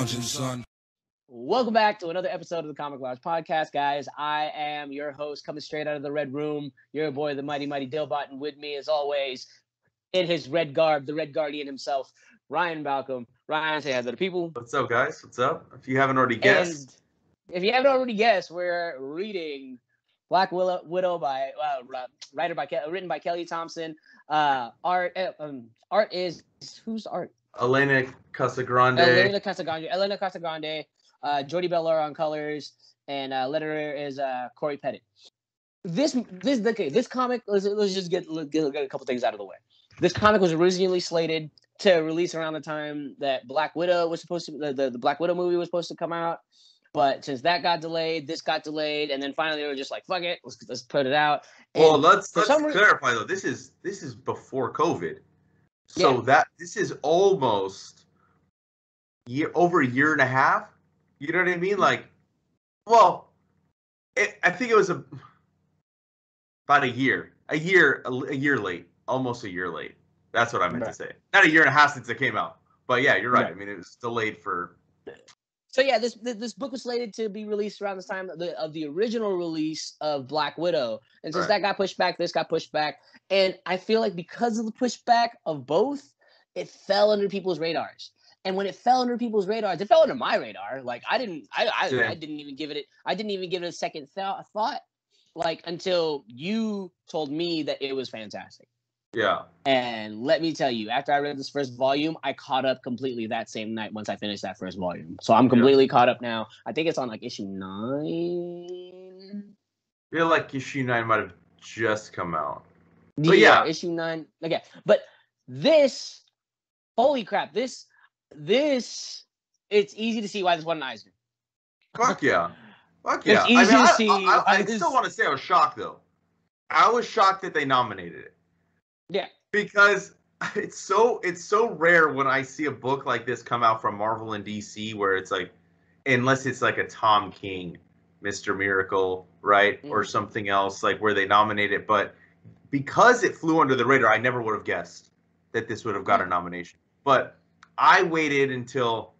lounging, son. Welcome back to another episode of the Comic Lounge Podcast, guys. I am your host, coming straight out of the Red Room. Your boy, the mighty Dillbot, and with me, as always, in his red garb, the Red Guardian himself, Ryan Balcom. Ryan, say hi to the people. What's up, guys? What's up? If you haven't already guessed. And if you haven't already guessed, we're reading Black Widow by written by Kelly Thompson. Art is whose art? Elena Casagrande. Elena Casagrande. Jordi Bellar on colors, and letterer is Corey Pettit. This comic. Let's just get a couple things out of the way. This comic was originally slated to release around the time that Black Widow was supposed to. The Black Widow movie was supposed to come out, but since that got delayed, this got delayed, and then finally they were just like, "Fuck it, let's put it out." And well, let's clarify though. This is before COVID, so this is almost over a year and a half. You know what I mean? Like, well, I think it was about a year late, almost a year late. That's what I meant to say. Not a year and a half since it came out. But yeah, you're right. I mean, it was delayed for. So yeah, this book was slated to be released around this time of the original release of Black Widow, and since that got pushed back, this got pushed back, and I feel like because of the pushback of both, it fell under people's radars. And when it fell under people's radars, it fell under my radar. Like I didn't even give it a second thought, like until you told me that it was fantastic. Yeah. And let me tell you, after I read this first volume, I caught up completely that same night once I finished that first volume. So I'm completely caught up now. I think it's on like issue 9. I feel like issue 9 might have just come out. But yeah, issue 9. Okay, but this, holy crap, this, it's easy to see why this wasn't Eisner. Fuck yeah. It's easy to see. I still want to say I was shocked, though. I was shocked that they nominated it. Yeah. Because it's so rare when I see a book like this come out from Marvel and DC where it's like, unless it's like a Tom King, Mr. Miracle, right? Mm-hmm. Or something else, like where they nominate it. But because it flew under the radar, I never would have guessed that this would have got a nomination. But I waited until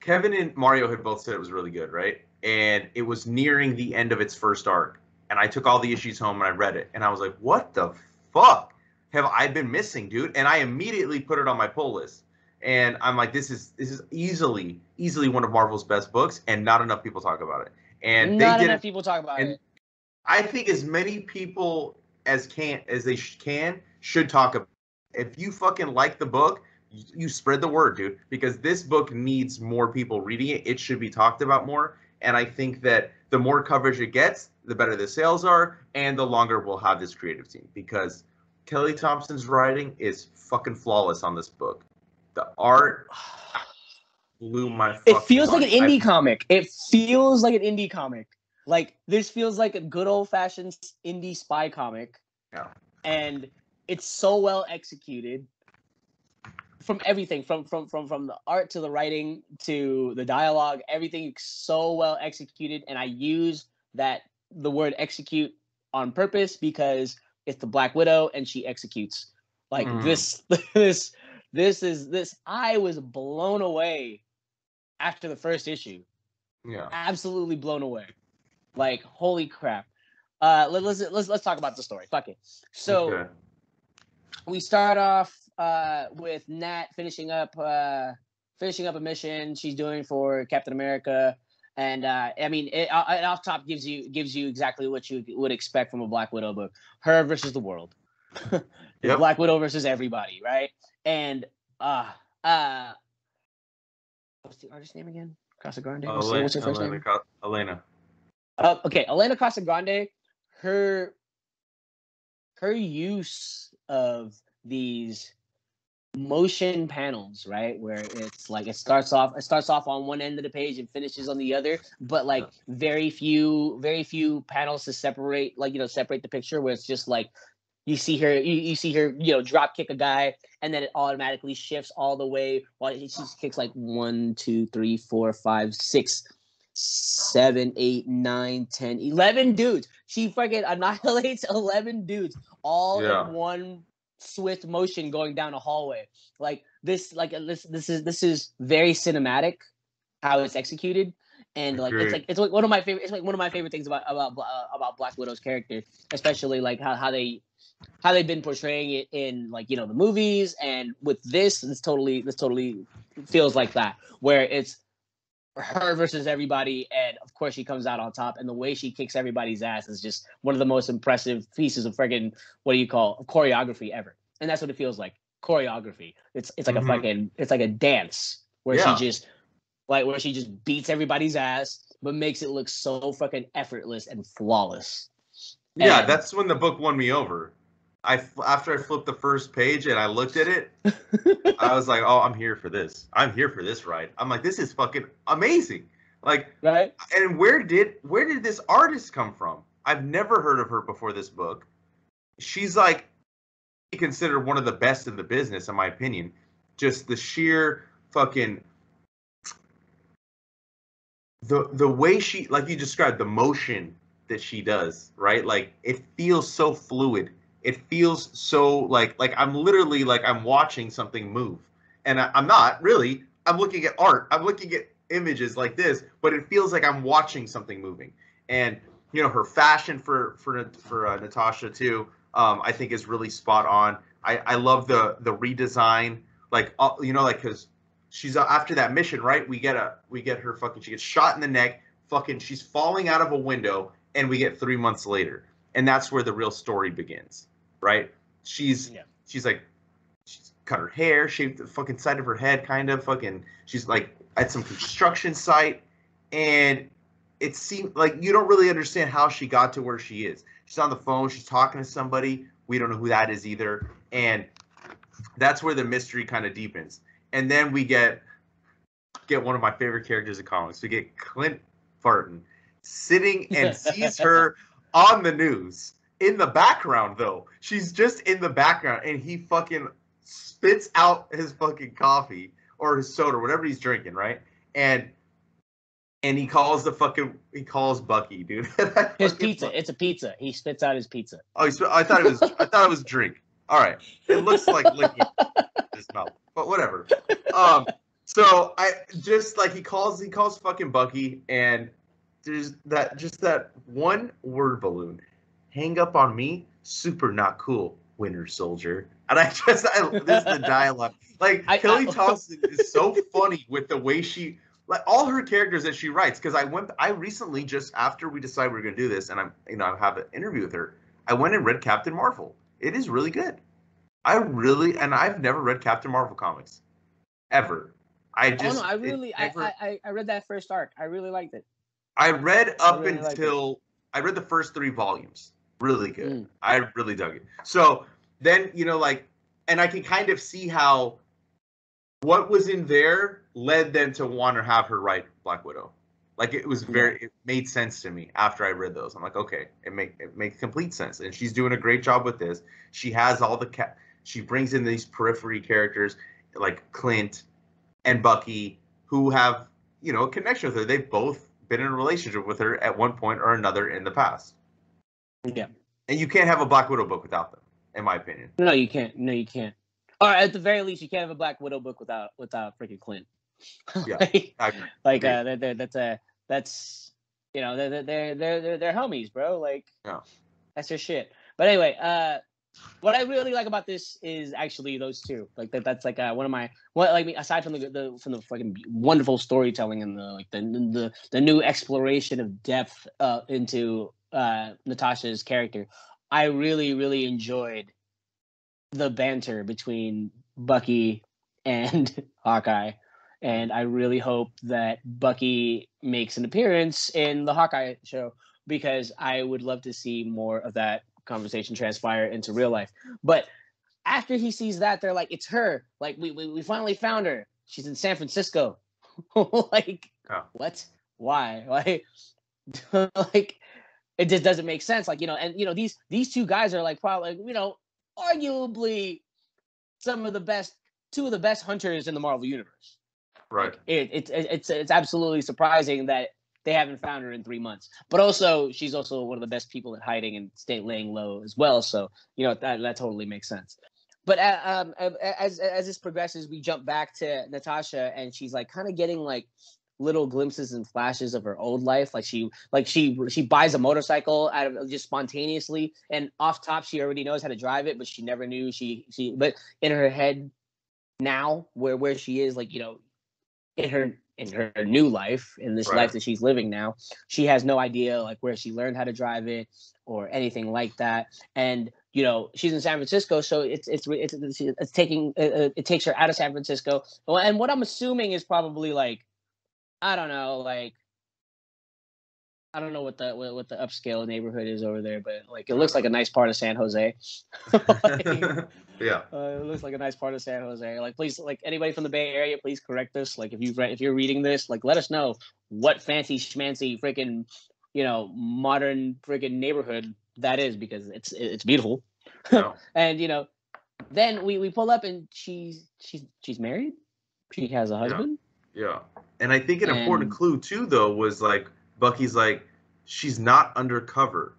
Kevin and Mario had both said it was really good, right? And it was nearing the end of its first arc. And I took all the issues home and I read it. And I was like, what the fuck have I been missing, dude? And I immediately put it on my pull list. And I'm like, this is easily one of Marvel's best books. And not enough people talk about it. And not enough people talk about it. I think as many people as they can should talk about it. If you fucking like the book, you spread the word, dude, because this book needs more people reading it. It should be talked about more. And I think that the more coverage it gets, the better the sales are, and the longer we'll have this creative team. Because Kelly Thompson's writing is fucking flawless on this book. The art blew my fucking mind. It feels like an indie comic. It feels like an indie comic. Like, this feels like a good old-fashioned indie spy comic. Yeah. And it's so well executed. From everything, from the art to the writing to the dialogue, everything is so well executed, and I use the word execute on purpose because it's the Black Widow and she executes. Like this. I was blown away after the first issue. Yeah, absolutely blown away. Like, holy crap. Let's talk about the story. Fuck it. So we start off with Nat finishing up a mission she's doing for Captain America, and I mean, it off top gives you exactly what you would expect from a Black Widow book: her versus the world, Black Widow versus everybody, right? And what's the artist's name again? Casagrande. What's her first name? Elena. Okay, Elena Casagrande. Her use of these motion panels, right, where it's like it starts off on one end of the page and finishes on the other, but like very few panels to separate the picture, where it's just like you see her drop kick a guy and then it automatically shifts all the way while she kicks like 1, 2, 3, 4, 5, 6, 7, 8, 9, 10, 11 dudes. She fucking annihilates 11 dudes all in one swift motion going down a hallway. Like this is very cinematic how it's executed. And like it's like one of my favorite things about Black Widow's character, especially like how they've been portraying it in like, you know, the movies, and with this totally feels like that, where it's her versus everybody, and of course she comes out on top, and the way she kicks everybody's ass is just one of the most impressive pieces of friggin' choreography ever. And that's what it feels like, choreography. It's like a fucking, it's like a dance where she just beats everybody's ass, but makes it look so fucking effortless and flawless. Yeah, that's when the book won me over. After I flipped the first page and I looked at it, I was like, "Oh, I'm here for this. I'm here for this ride." I'm like, "This is fucking amazing!" Like, right? And where did this artist come from? I've never heard of her before this book. She's like considered one of the best in the business, in my opinion. Just the sheer fucking the way she, like you described, the motion that she does, right? Like, it feels so fluid. It feels so like I'm literally like I'm watching something move, and I'm not really. I'm looking at art. I'm looking at images like this, but it feels like I'm watching something moving. And you know, her fashion for Natasha too, I think is really spot on. I love the redesign, like you know, like because she's after that mission, right? We get her fucking. She gets shot in the neck. Fucking, she's falling out of a window, and we get 3 months later, and that's where the real story begins. Right? She's like, she's cut her hair, shaved the fucking side of her head, kind of fucking. She's like at some construction site, and it seemed like you don't really understand how she got to where she is. She's on the phone, she's talking to somebody. We don't know who that is either, and that's where the mystery kind of deepens. And then we get one of my favorite characters in comics. We get Clint Barton sitting and sees her on the news. In the background, though, she's just in the background, and he fucking spits out his fucking coffee or his soda, whatever he's drinking, right? And he calls Bucky, dude. His pizza. It's a pizza. He spits out his pizza. Oh, I thought it was drink. All right, it looks like licking his mouth, but whatever. So I just like he calls fucking Bucky, and there's that one word balloon. Hang up on me, super not cool, Winter Soldier. And this is the dialogue. Like, Kelly Thompson is so funny with the way she, like, all her characters that she writes. Because I recently, just after we decided we were going to do this, and I have an interview with her, I went and read Captain Marvel. It is really good. I've never read Captain Marvel comics, ever. I read that first arc. I really liked it. I read I read the first 3 volumes. Really good. I really dug it. So then, you know, like, and I can kind of see how what was in there led them to want to have her write Black Widow. Like, it was it made sense to me after I read those. I'm like, okay, it makes complete sense. And she's doing a great job with this. She has all she brings in these periphery characters like Clint and Bucky, who have, you know, a connection with her. They've both been in a relationship with her at one point or another in the past. Yeah. And you can't have a Black Widow book without them, in my opinion. No, you can't. Or at the very least, you can't have a Black Widow book without freaking Clint. Yeah. That's you know, they're homies, bro. Like, yeah. That's their shit. But anyway, what I really like about this is actually those two. Like that's like one of my aside from the fucking wonderful storytelling and the new exploration of depth into Natasha's character, I really enjoyed the banter between Bucky and Hawkeye, and I really hope that Bucky makes an appearance in the Hawkeye show, because I would love to see more of that conversation transpire into real life. But after he sees that, they're like, it's her. Like, we finally found her. She's in San Francisco. Like, what? Why? Like, like, it just doesn't make sense. Like, you know, and, you know, these two guys are like probably, you know, arguably two of the best hunters in the Marvel universe. Right. Like, it's absolutely surprising that they haven't found her in 3 months. But also, she's also one of the best people at hiding and laying low as well. So, you know, that totally makes sense. But as this progresses, we jump back to Natasha, and she's like kind of getting like little glimpses and flashes of her old life. She buys a motorcycle out of just spontaneously, and off top she already knows how to drive it, but she never knew but in her head now where she is, like, you know, in her new life, in this life that she's living now, she has no idea like where she learned how to drive it or anything like that. And you know, she's in San Francisco, so it takes her out of San Francisco. And what I'm assuming is probably like, I don't know, like, I don't know what the upscale neighborhood is over there, but like it looks like a nice part of San Jose. Yeah, it looks like a nice part of San Jose. Like, please, like anybody from the Bay Area, please correct us. Like, if you're reading this, like, let us know what fancy schmancy freaking, you know, modern freaking neighborhood that is, because it's beautiful. Yeah. And you know, then we pull up and she's married. She has a husband. Yeah. And I think an important clue too, though, was like Bucky's like, she's not undercover.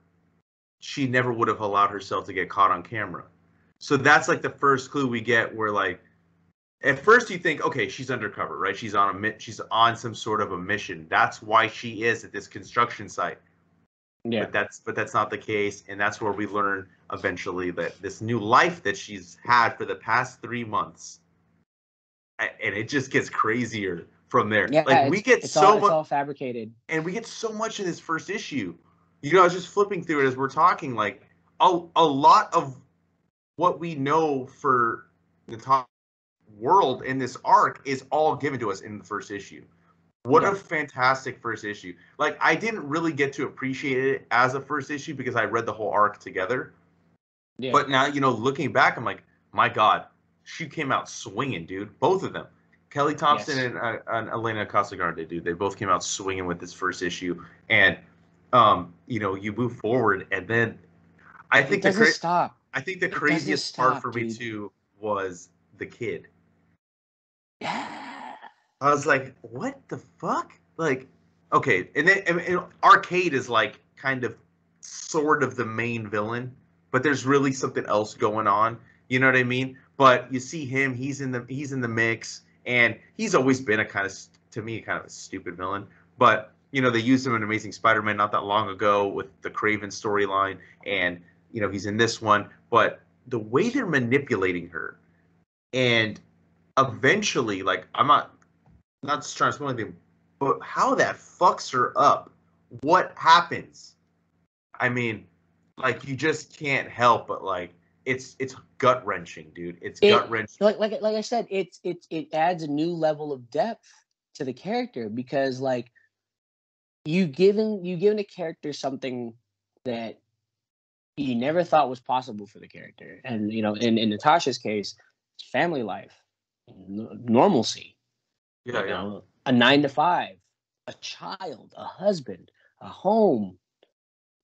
She never would have allowed herself to get caught on camera. So that's like the first clue we get, where like at first you think, okay, she's undercover, right? She's on some sort of a mission. That's why she is at this construction site. Yeah. But that's not the case, and that's where we learn eventually that this new life that she's had for the past 3 months, and it just gets crazier from there. Yeah, like it's all fabricated, and we get so much in this first issue. You know, I was just flipping through it as we're talking. Like a lot of what we know for the top world in this arc is all given to us in the first issue. What a fantastic first issue. Like, I didn't really get to appreciate it as a first issue because I read the whole arc together. Yeah. But now, you know, looking back, I'm like, my God, she came out swinging, dude. Both of them. Kelly Thompson and Elena Casagrande, dude. They both came out swinging with this first issue. And, you know, you move forward, and then I think the craziest part for me, too, was the kid. Yeah. I was like, what the fuck? Like, okay. And then and Arcade is like kind of sort of the main villain, but there's really something else going on. You know what I mean? But you see him, he's in the mix, and he's always been to me, kind of a stupid villain. But, you know, they used him in Amazing Spider-Man not that long ago with the Kraven storyline, and, you know, he's in this one. But the way they're manipulating her, and eventually, like, I'm not just trying to spoil anything, but how that fucks her up. What happens? I mean, like, you just can't help but, like, it's gut wrenching, dude. It's gut wrenching. Like I said, it adds a new level of depth to the character, because like you given a character something that you never thought was possible for the character, and you know, in Natasha's case, it's family life, normalcy. Yeah, you know, a 9 to 5, a child, a husband, a home,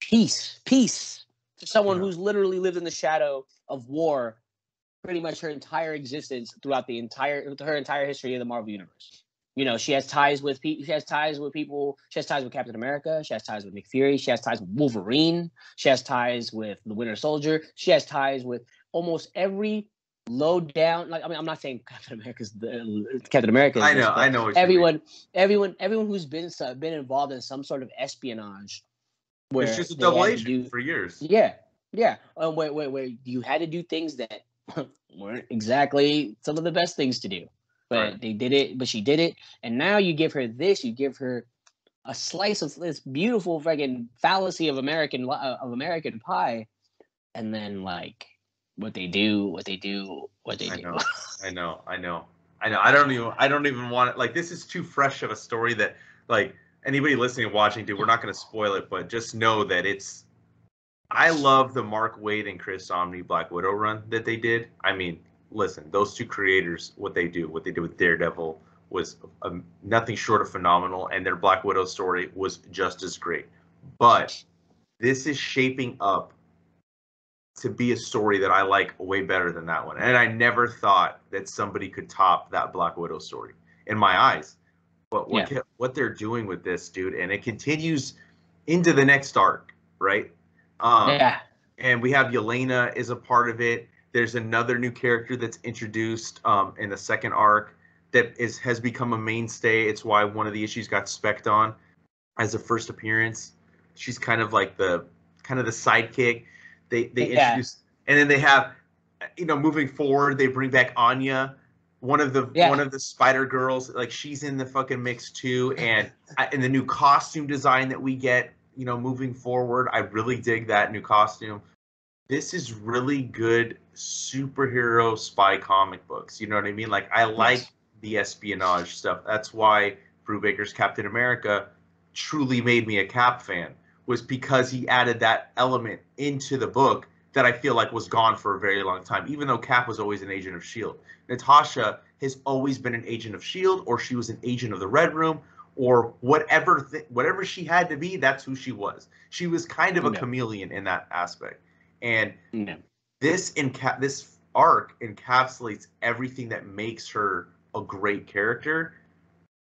peace. For someone who's literally lived in the shadow of war pretty much her entire existence throughout her entire history of the Marvel Universe. You know, she has ties with people. She has ties with Captain America. She has ties with Nick Fury. She has ties with Wolverine. She has ties with the Winter Soldier. She has ties with almost every low down. Like, I mean, I'm not saying Captain America's Captain America. I know. Everyone who's been involved in some sort of espionage. Where it's just a double agent for years. Yeah. Where you had to do things that weren't exactly some of the best things to do, but they did it. But she did it, and now you give her this. You give her a slice of this beautiful freaking fallacy of American pie, and then like what they do. I know. I don't even want it. Like, this is too fresh of a story that, like, anybody listening and watching, dude, we're not going to spoil it, but just know that I love the Mark Waid and Chris Samnee Black Widow run that they did. I mean, listen, those two creators, what they did with Daredevil was nothing short of phenomenal, and their Black Widow story was just as great. But this is shaping up to be a story that I like way better than that one. And I never thought that somebody could top that Black Widow story in my eyes. But what they're doing with this, dude, and it continues into the next arc, right? And we have Yelena is a part of it. There's another new character that's introduced in the second arc that has become a mainstay. It's why one of the issues got spec'd on as a first appearance. She's kind of like the sidekick. They introduce, and then they have, moving forward, they bring back Anya, one of the Spider Girls. Like, she's in the fucking mix too, and the new costume design that we get, moving forward, I really dig that new costume. This is really good superhero spy comic books. You know what I mean? Like, I like the espionage stuff. That's why Brubaker's Captain America truly made me a Cap fan, was because he added that element into the book that I feel like was gone for a very long time, even though Cap was always an agent of S.H.I.E.L.D. Natasha has always been an agent of S.H.I.E.L.D., or she was an agent of the Red Room, or whatever she had to be, that's who she was. She was kind of a chameleon in that aspect. And this arc encapsulates everything that makes her a great character,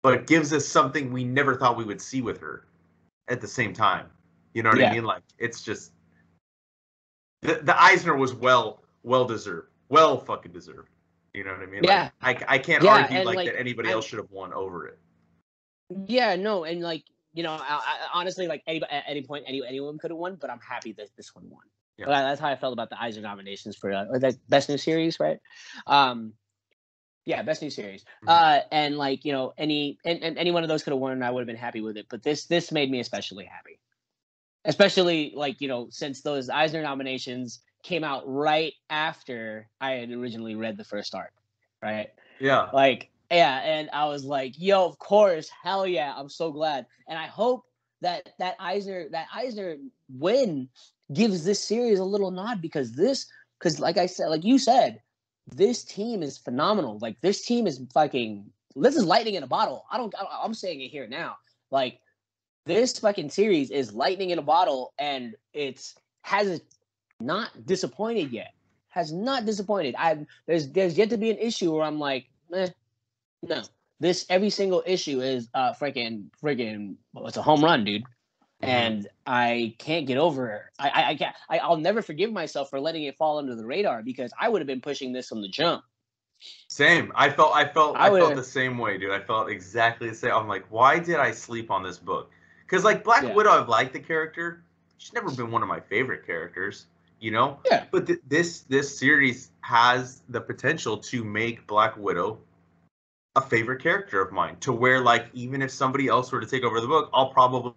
but it gives us something we never thought we would see with her at the same time. You know what I mean? Like, it's just the Eisner was well deserved, well fucking deserved. You know what I mean? Yeah. Like, I can't argue like that anybody else should have won over it. Yeah, no, and like, I honestly, like, at any point anyone could have won, but I'm happy that this one won. Yeah. That's how I felt about the Eisner nominations for Best New Series, right? Best New Series. And like, any one of those could have won, I would have been happy with it. But this made me especially happy. Especially, like, since those Eisner nominations came out right after I had originally read the first arc, right? Yeah. Like, yeah, and I was like, yo, of course, hell yeah, I'm so glad. And I hope that Eisner win gives this series a little nod, because like I said, like you said, this team is phenomenal. Like, this team is this is lightning in a bottle. I'm saying it here now. Like, this fucking series is lightning in a bottle, and has not disappointed yet. Has not disappointed. There's yet to be an issue where I'm like, no. This every single issue is freaking it's a home run, dude. And I can't get over it. I can't. I'll never forgive myself for letting it fall under the radar, because I would have been pushing this from the jump. Same. I felt the same way, dude. I felt exactly the same. I'm like, why did I sleep on this book? Because, like, Black Widow, I've liked the character. She's never been one of my favorite characters, Yeah. But this series has the potential to make Black Widow a favorite character of mine, to where, like, even if somebody else were to take over the book, I'll probably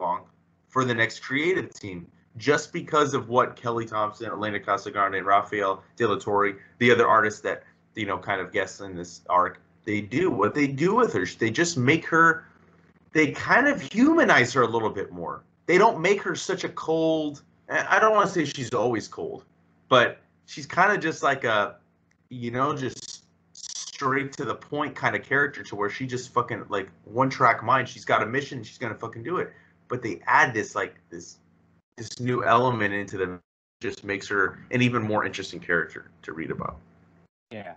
along for the next creative team, just because of what Kelly Thompson, Elena Casagrande, and Rafael De La Torre, the other artists that kind of guests in this arc, they do what they do with her. They just make her, they kind of humanize her a little bit more. They don't make her such a cold, I don't want to say she's always cold, but she's kind of just like a, just straight to the point kind of character, to where she just fucking, like, one track mind. She's got a mission, she's gonna fucking do it. But they add this new element into them, just makes her an even more interesting character to read about. Yeah.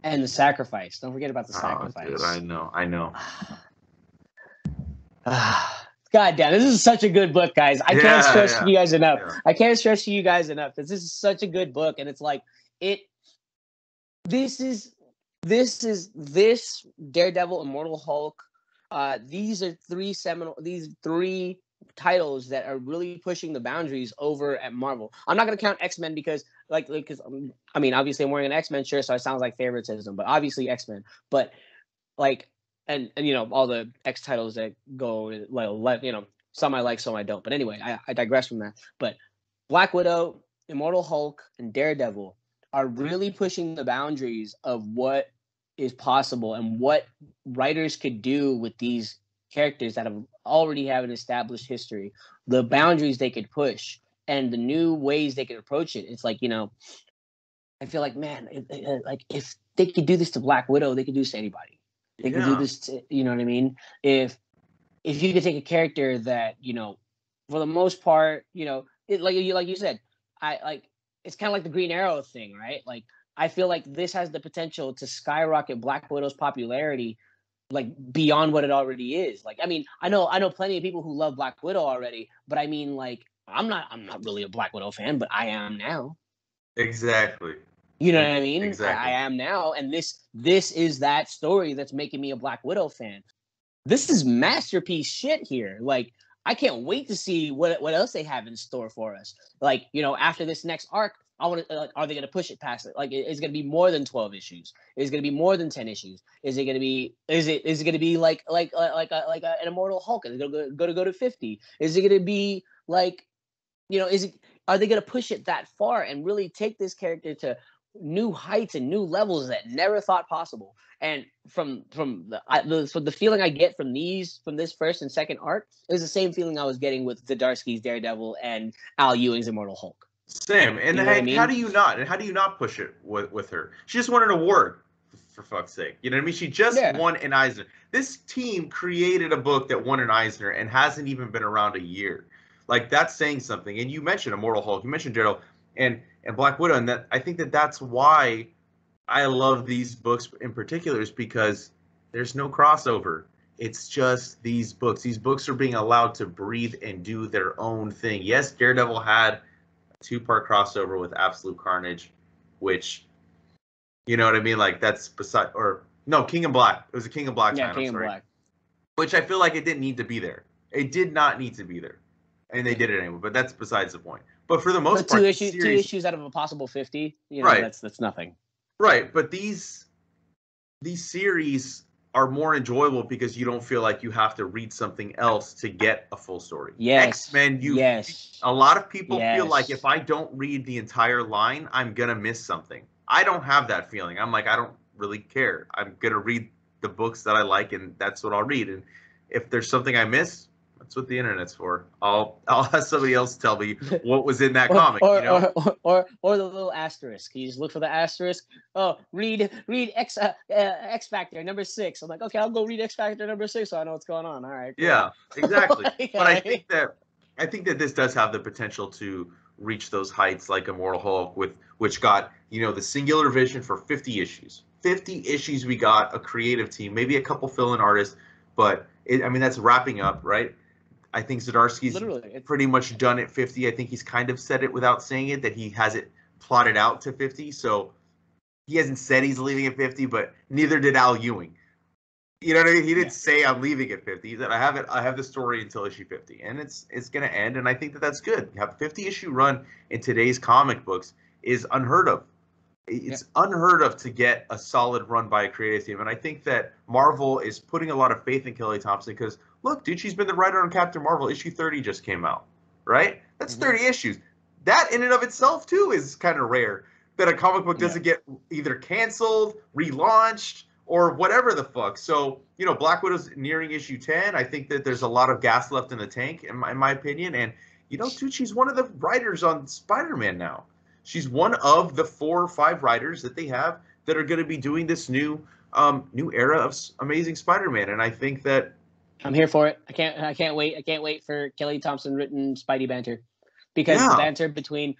And the sacrifice. Don't forget about the sacrifice. Dude, I know. God damn, this is such a good book, guys. I can't stress you guys enough. Yeah. I can't stress you guys enough, because this is such a good book, and it's like this Daredevil, Immortal Hulk. These are three titles that are really pushing the boundaries over at Marvel. I'm not gonna count X-Men, because because I mean, obviously I'm wearing an X-Men shirt, so it sounds like favoritism, but obviously X-Men. But like, and all the X titles that go, some I like, some I don't. But anyway, I digress from that. But Black Widow, Immortal Hulk, and Daredevil are really pushing the boundaries of what is possible and what writers could do with these characters that already have an established history, the boundaries they could push, and the new ways they could approach it. It's like, I feel like, man, like, if they could do this to Black Widow, they could do this to anybody. They could do this to, you know what I mean? If you could take a character that, for the most part, like you said, it's kind of like the Green Arrow thing, right? Like, I feel like this has the potential to skyrocket Black Widow's popularity, like, beyond what it already is. Like, I mean, I know plenty of people who love Black Widow already, but I mean, like, I'm not really a Black Widow fan, but I am now. Exactly. You know what I mean? Exactly. I am now, and this is that story that's making me a Black Widow fan. This is masterpiece shit here. Like, I can't wait to see what else they have in store for us. Like, after this next arc, I want to. Are they going to push it past it? Like, is it going to be more than 12 issues? Is it going to be more than 10 issues? Is it going to be? Is it going to be like an Immortal Hulk? Is it going to go to 50? Is it going to be like, is it? Are they going to push it that far and really take this character to new heights and new levels that never thought possible? And from the feeling I get from this first and second arc is the same feeling I was getting with Zdarsky's Daredevil and Al Ewing's Immortal Hulk. Same. And how do you not push it with her? She just won an award, for fuck's sake. You know what I mean? She just won an Eisner. This team created a book that won an Eisner and hasn't even been around a year. Like, that's saying something. And you mentioned Immortal Hulk, you mentioned Daredevil, and Black Widow, and that I think that's why I love these books in particular, is because there's no crossover. It's just these books. These books are being allowed to breathe and do their own thing. Yes, Daredevil had a 2-part crossover with Absolute Carnage, which, you know what I mean? Like, that's beside, or no, King in Black. It was a King in Black time. King in Black. Which I feel like it didn't need to be there. It did not need to be there. And they did it anyway, but that's besides the point. But for the most part, two issues out of a possible 50, right. That's nothing. Right, but these series are more enjoyable because you don't feel like you have to read something else to get a full story. Yes. X-Men, a lot of people feel like if I don't read the entire line, I'm gonna miss something. I don't have that feeling. I'm like, I don't really care. I'm gonna read the books that I like, and that's what I'll read. And if there's something I miss, that's what the internet's for. I'll have somebody else tell me what was in that comic, or the little asterisk. You just look for the asterisk. Oh, read X Factor number 6. I'm like, okay, I'll go read X Factor number 6 so I know what's going on. All right. Cool. Yeah, exactly. But I think that this does have the potential to reach those heights like Immortal Hulk, which got the singular vision for 50 issues. 50 issues we got, a creative team, maybe a couple fill-in artists, but that's wrapping up, right? I think Zdarsky's pretty much done at 50. I think he's kind of said it without saying it, that he has it plotted out to 50. So he hasn't said he's leaving at 50, but neither did Al Ewing. You know what I mean? He didn't say I'm leaving at 50. He said I have the story until issue 50, and it's going to end. And I think that's good. You have a 50-issue run in today's comic books is unheard of. It's unheard of to get a solid run by a creative team. And I think that Marvel is putting a lot of faith in Kelly Thompson because, look, dude, she's been the writer on Captain Marvel. Issue 30 just came out, right? That's 30 issues. That in and of itself, too, is kind of rare, that a comic book doesn't get either canceled, relaunched, or whatever the fuck. So, Black Widow's nearing issue 10. I think that there's a lot of gas left in the tank, in my opinion. And, dude, she's one of the writers on Spider-Man now. She's one of the 4 or 5 writers that they have that are going to be doing this new era of Amazing Spider-Man, and I think that I'm here for it. I can't wait. I can't wait for Kelly Thompson written Spidey banter, because the banter between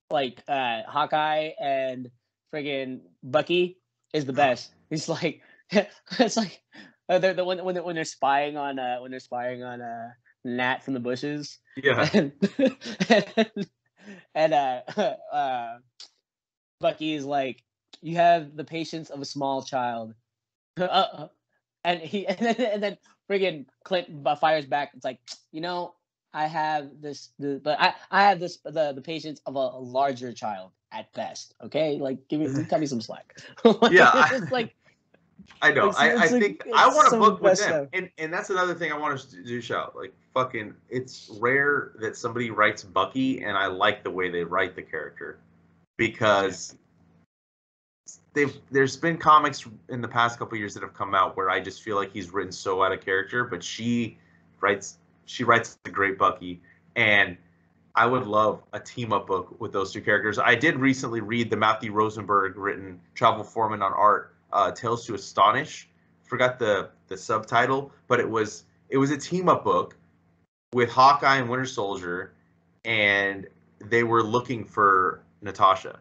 like Hawkeye and friggin' Bucky is the best. It's like when they're spying on Nat from the bushes. Yeah. And Bucky is like, you have the patience of a small child. And then friggin' Clint fires back. It's like, I have the patience of a larger child at best. Okay, like cut me some slack. It's like, I know. I think I want to book with them, and that's another thing I want us to do. Shout like fucking. It's rare that somebody writes Bucky, and I like the way they write the character, because there's been comics in the past couple of years that have come out where I just feel like he's written so out of character, but she writes a great Bucky, and I would love a team up book with those two characters. I did recently read the Matthew Rosenberg written Travel Foreman on Art. Tales to Astonish. Forgot the subtitle, but it was a team up book with Hawkeye and Winter Soldier, and they were looking for Natasha.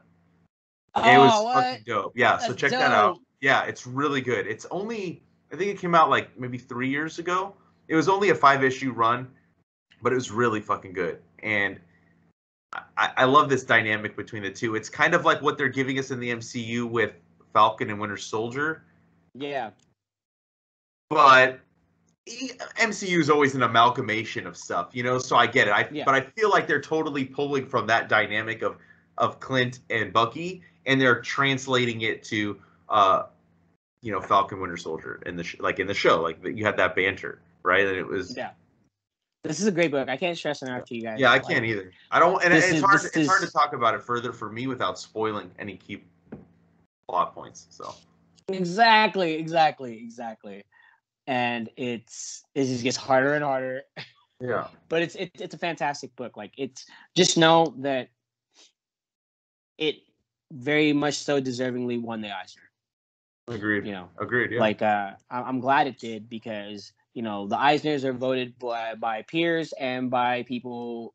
It was fucking dope. Yeah, so check that out. Yeah, it's really good. It's only, I think it came out like maybe 3 years ago. It was only a 5-issue run, but it was really fucking good. And I love this dynamic between the two. It's kind of like what they're giving us in the MCU with Falcon and Winter Soldier. Yeah. But MCU is always an amalgamation of stuff, you know. So I get it. But I feel like they're totally pulling from that dynamic of Clint and Bucky, and they're translating it to Falcon Winter Soldier in the show, like you had that banter, right? And it was This is a great book. I can't stress enough to you guys. Yeah, I can't either. I don't, and it's hard to talk about it further for me without spoiling any key plot points. So exactly. And it just gets harder and harder. Yeah. But it's a fantastic book. Like, it's just know that it very much so deservingly won the Eisner. Agreed. You know. Agreed. Yeah. Like, I'm glad it did, because the Eisners are voted by peers and by people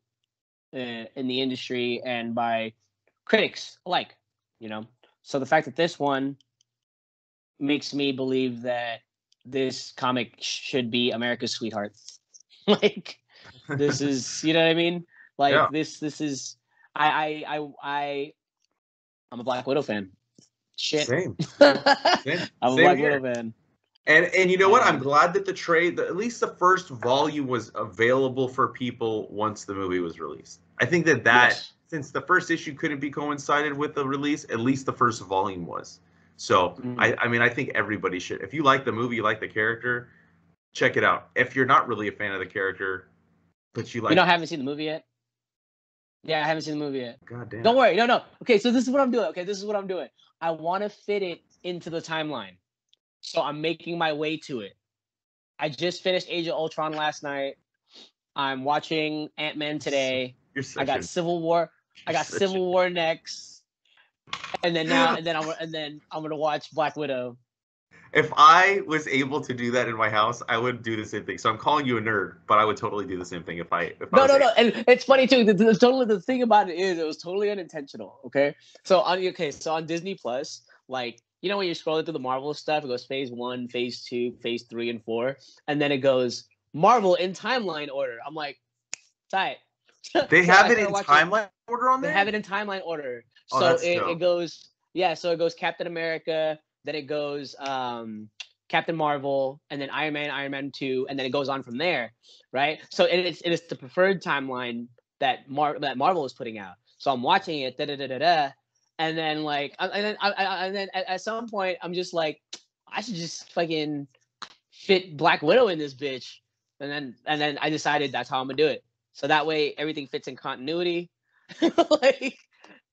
in the industry and by critics alike. So the fact that this one makes me believe that this comic should be America's sweetheart. Like, this is, you know what I mean? Like, this is, I'm a Black Widow fan. Shit. Same. I'm a Black Widow fan. And you know what? I'm glad that at least the first volume was available for people once the movie was released. I think that since the first issue couldn't be coincided with the release, at least the first volume was. So, I mean, I think everybody should. If you like the movie, you like the character, check it out. If you're not really a fan of the character, but you like... I haven't seen the movie yet? Yeah, I haven't seen the movie yet. God damn. Don't worry. No. Okay, so this is what I'm doing. I want to fit it into the timeline. So I'm making my way to it. I just finished Age of Ultron last night. I'm watching Ant-Man today. I got Civil War. I got Civil War next. And then I'm gonna watch Black Widow. If I was able to do that in my house, I would do the same thing. So I'm calling you a nerd, but I would totally do the same thing if I No. And it's funny too. The thing about it is, it was totally unintentional. Okay. So on Disney Plus, like, when you're scrolling through the Marvel stuff, it goes Phase 1, Phase 2, Phase 3, and 4, and then it goes Marvel in timeline order. I'm like, tight. They have it in timeline order on there? They have it in timeline order. So it goes, so it goes Captain America, then it goes Captain Marvel, and then Iron Man 2, and then it goes on from there, right? So it is the preferred timeline that Marvel is putting out. So I'm watching it, and then and then at some point I'm just like, I should just fucking fit Black Widow in this bitch, and then I decided that's how I'm gonna do it. So that way everything fits in continuity.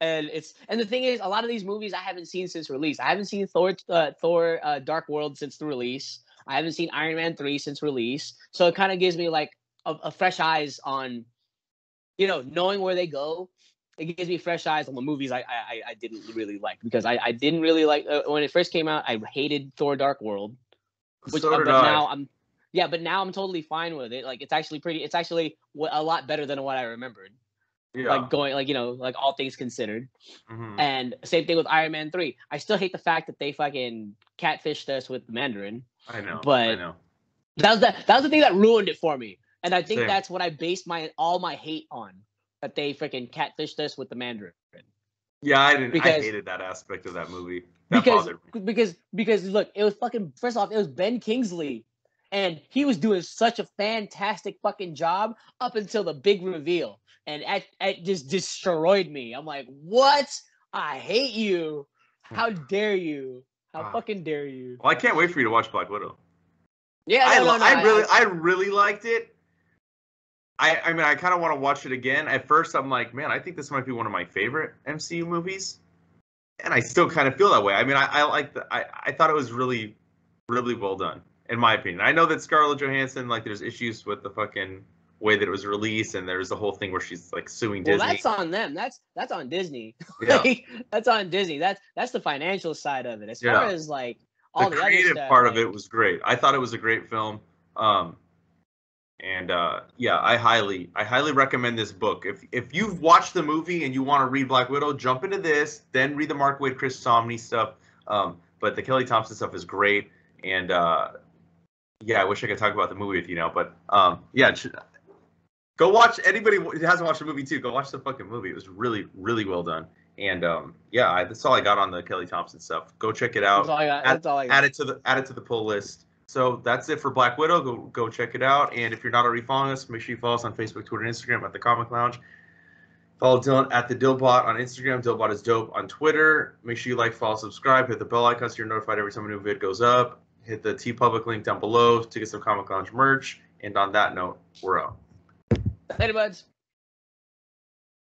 And the thing is, a lot of these movies I haven't seen since release. I haven't seen Thor Dark World since the release. I haven't seen Iron Man 3 since release. So it kind of gives me like a fresh eyes on, knowing where they go. It gives me fresh eyes on the movies I didn't really like, because I didn't really like when it first came out. I hated Thor Dark World. Now I'm totally fine with it. Like, it's actually a lot better than what I remembered. Yeah. Like all things considered. Mm-hmm. And same thing with Iron Man 3. I still hate the fact that they fucking catfished us with the Mandarin. I know. That was the thing that ruined it for me. And I think that's what I based all my hate on. That they freaking catfished us with the Mandarin. Yeah, I hated that aspect of that movie. Bothered me. Because look, it was fucking, first off, it was Ben Kingsley. And he was doing such a fantastic fucking job up until the big reveal. And it just destroyed me. I'm like, what? I hate you. How dare you? How fucking dare you? Well, I can't wait for you to watch Black Widow. Yeah, I really liked it. I mean, I kind of want to watch it again. At first, I'm like, man, I think this might be one of my favorite MCU movies, and I still kind of feel that way. I mean, I thought it was really, really well done, in my opinion. I know that Scarlett Johansson, like, there's issues with the fucking way that it was released, and there's the whole thing where she's like suing Disney. Well, that's on them. That's on Disney. Yeah. That's on Disney. That's the financial side of it. As far as like all the creative other stuff, part of it was great. I thought it was a great film. I highly recommend this book. If you've watched the movie and you want to read Black Widow, jump into this, then read the Mark Waid, Chris Samnee stuff. But the Kelly Thompson stuff is great. And I wish I could talk about the movie with you now, but Go watch. Anybody who hasn't watched the movie too, go watch the fucking movie. It was really, really well done. And yeah, that's all I got on the Kelly Thompson stuff. Go check it out. That's all I got. That's all I got. Add it to the pull list. So that's it for Black Widow. Go check it out. And if you're not already following us, make sure you follow us on Facebook, Twitter, and Instagram at The Comic Lounge. Follow Dylan at The Dillbot on Instagram. Dillbot is dope on Twitter. Make sure you like, follow, subscribe. Hit the bell icon so you're notified every time a new vid goes up. Hit the TeePublic link down below to get some Comic Lounge merch. And on that note, we're out. Later, buds.